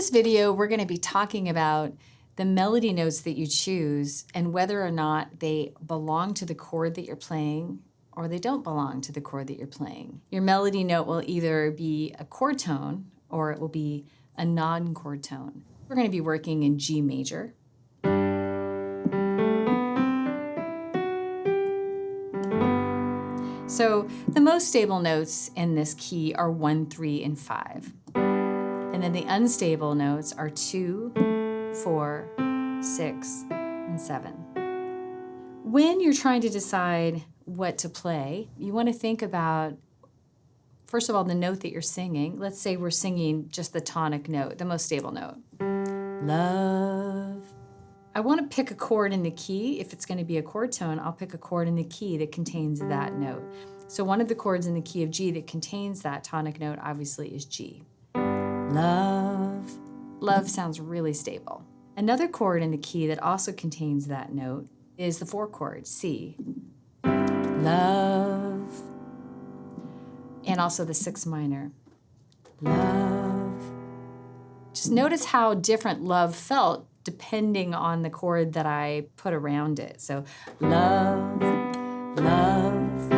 this video, we're going to be talking about the melody notes that you choose and whether or not they belong to the chord that you're playing or they don't belong to the chord that you're playing. Your melody note will either be a chord tone or it will be a non-chord tone. We're going to be working in G major. So the most stable notes in this key are 1, 3, and 5. And then the unstable notes are 2, 4, 6, and 7. When you're trying to decide what to play, you want to think about, first of all, the note that you're singing. Let's say we're singing just the tonic note, the most stable note. Love. I want to pick a chord in the key. If it's going to be a chord tone, I'll pick a chord in the key that contains that note. So one of the chords in the key of G that contains that tonic note obviously is G. Love. Love sounds really stable. Another chord in the key that also contains that note is the 4 chord, C. Love. And also the 6 minor. Love. Just notice how different love felt depending on the chord that I put around it. So love, love,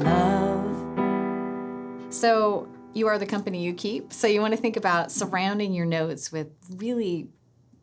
love. So you are the company you keep. So you want to think about surrounding your notes with really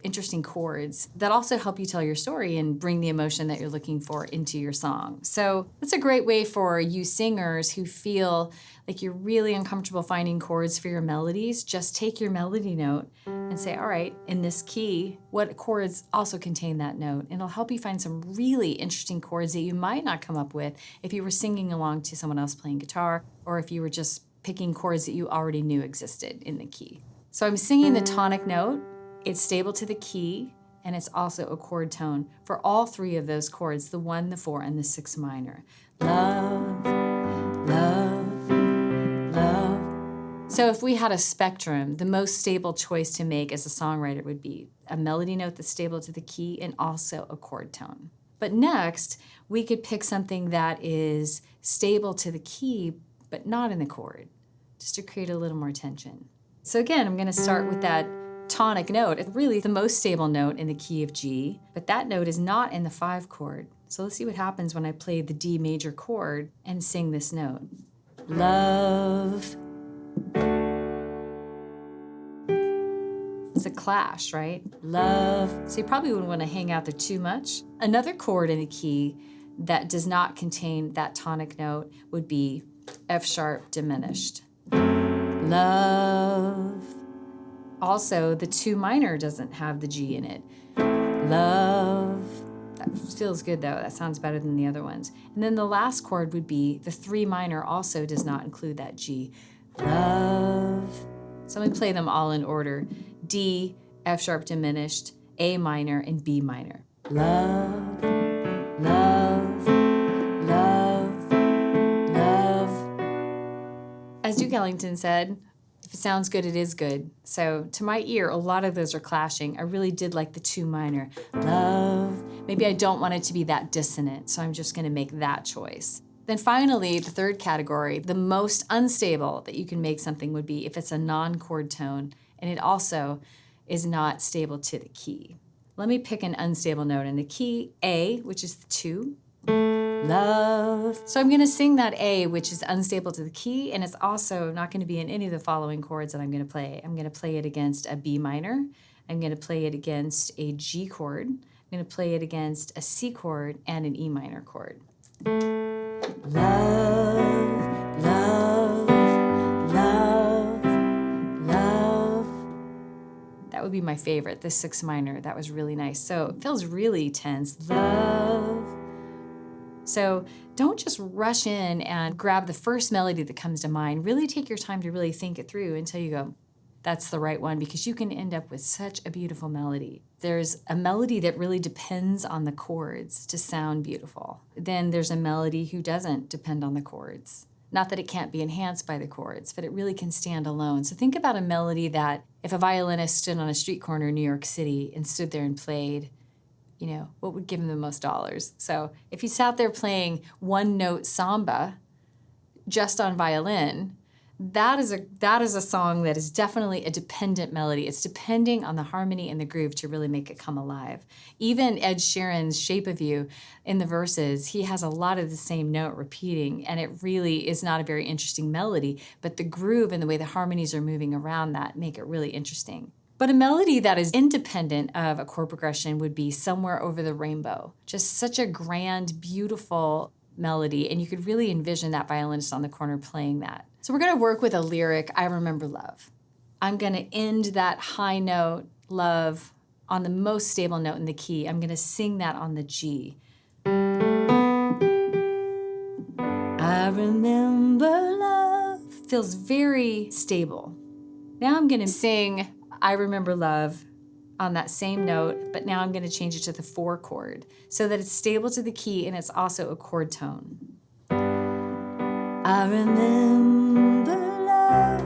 interesting chords that also help you tell your story and bring the emotion that you're looking for into your song. So that's a great way for you singers who feel like you're really uncomfortable finding chords for your melodies. Just take your melody note and say, all right, in this key, what chords also contain that note? And it'll help you find some really interesting chords that you might not come up with if you were singing along to someone else playing guitar or if you were just picking chords that you already knew existed in the key. So I'm singing the tonic note. It's stable to the key, and it's also a chord tone for all 3 of those chords, the 1, the 4, and the 6 minor. Love, love, love. So if we had a spectrum, the most stable choice to make as a songwriter would be a melody note that's stable to the key and also a chord tone. But next, we could pick something that is stable to the key, but not in the chord, just to create a little more tension. So again, I'm going to start with that tonic note. It's really the most stable note in the key of G, but that note is not in the 5 chord. So let's see what happens when I play the D major chord and sing this note. Love. It's a clash, right? Love. So you probably wouldn't want to hang out there too much. Another chord in the key that does not contain that tonic note would be F sharp diminished. Love. Also, the 2 minor doesn't have the G in it. Love. That feels good though. That sounds better than the other ones. And then the last chord would be the 3 minor also does not include that G. Love. So let me play them all in order. D, F sharp diminished, A minor, and B minor. Love, love, love, love. As Duke Ellington said, if it sounds good, it is good. So to my ear, a lot of those are clashing. I really did like the 2 minor. Love. Maybe I don't want it to be that dissonant, so I'm just going to make that choice. Then finally, the 3rd category, the most unstable that you can make something would be if it's a non-chord tone, and it also is not stable to the key. Let me pick an unstable note in the key, A, which is the 2. Love. So I'm going to sing that A, which is unstable to the key, and it's also not going to be in any of the following chords that I'm going to play. I'm going to play it against a B minor. I'm going to play it against a G chord. I'm going to play it against a C chord and an E minor chord. Love, love, love, love. That would be my favorite, the 6 minor. That was really nice. So it feels really tense. Love. So don't just rush in and grab the first melody that comes to mind. Really take your time to really think it through until you go, that's the right one, because you can end up with such a beautiful melody. There's a melody that really depends on the chords to sound beautiful. Then there's a melody who doesn't depend on the chords. Not that it can't be enhanced by the chords, but it really can stand alone. So think about a melody that if a violinist stood on a street corner in New York City and stood there and played, you know, what would give him the most dollars? So if he sat there playing 1-note samba just on violin, that is a song that is definitely a dependent melody. It's depending on the harmony and the groove to really make it come alive. Even Ed Sheeran's Shape of You, in the verses, he has a lot of the same note repeating, and it really is not a very interesting melody, but the groove and the way the harmonies are moving around that make it really interesting. But a melody that is independent of a chord progression would be Somewhere Over the Rainbow. Just such a grand, beautiful melody, and you could really envision that violinist on the corner playing that. So we're going to work with a lyric, I Remember Love. I'm going to end that high note, love, on the most stable note in the key. I'm going to sing that on the G. I remember love. Feels very stable. Now I'm going to sing I Remember Love on that same note, but now I'm going to change it to the 4 chord so that it's stable to the key and it's also a chord tone. I remember love.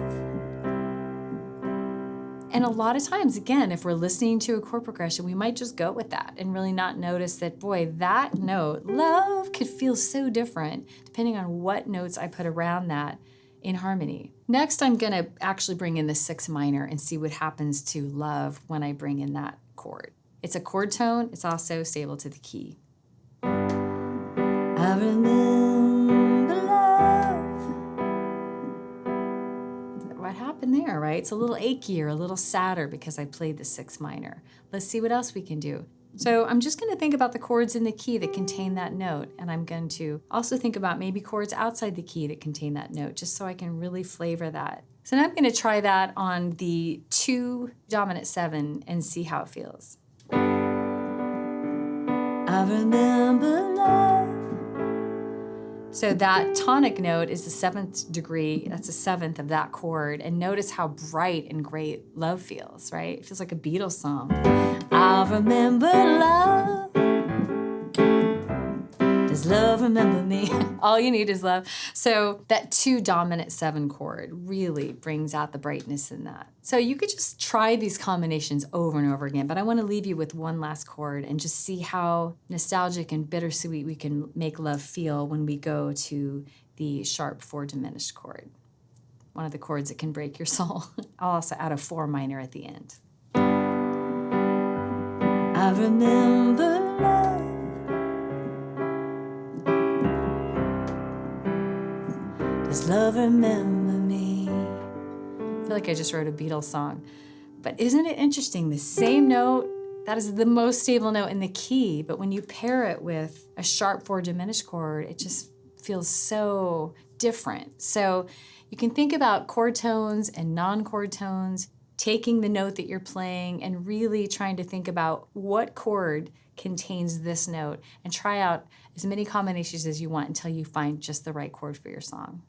And a lot of times, again, if we're listening to a chord progression, we might just go with that and really not notice that, boy, that note, love, could feel so different depending on what notes I put around that in harmony. Next, I'm going to actually bring in the 6 minor and see what happens to love when I bring in that chord. It's a chord tone. It's also stable to the key. I remember love. What happened there, right? It's a little achier, a little sadder because I played the 6 minor. Let's see what else we can do. So I'm just going to think about the chords in the key that contain that note, and I'm going to also think about maybe chords outside the key that contain that note, just so I can really flavor that. So now I'm going to try that on the 2 dominant 7 and see how it feels. I remember love. So that tonic note is the 7th degree. That's the 7th of that chord. And notice how bright and great love feels, right? It feels like a Beatles song. I remember love. Does love remember me? All you need is love. So that 2 dominant 7 chord really brings out the brightness in that. So you could just try these combinations over and over again, but I want to leave you with one last chord and just see how nostalgic and bittersweet we can make love feel when we go to the sharp 4 diminished chord. One of the chords that can break your soul. I'll also add a 4 minor at the end. I remember love. Does love remember me? I feel like I just wrote a Beatles song. But isn't it interesting? The same note, that is the most stable note in the key, but when you pair it with a sharp 4 diminished chord, it just feels so different. So you can think about chord tones and non-chord tones, taking the note that you're playing and really trying to think about what chord contains this note and try out as many combinations as you want until you find just the right chord for your song.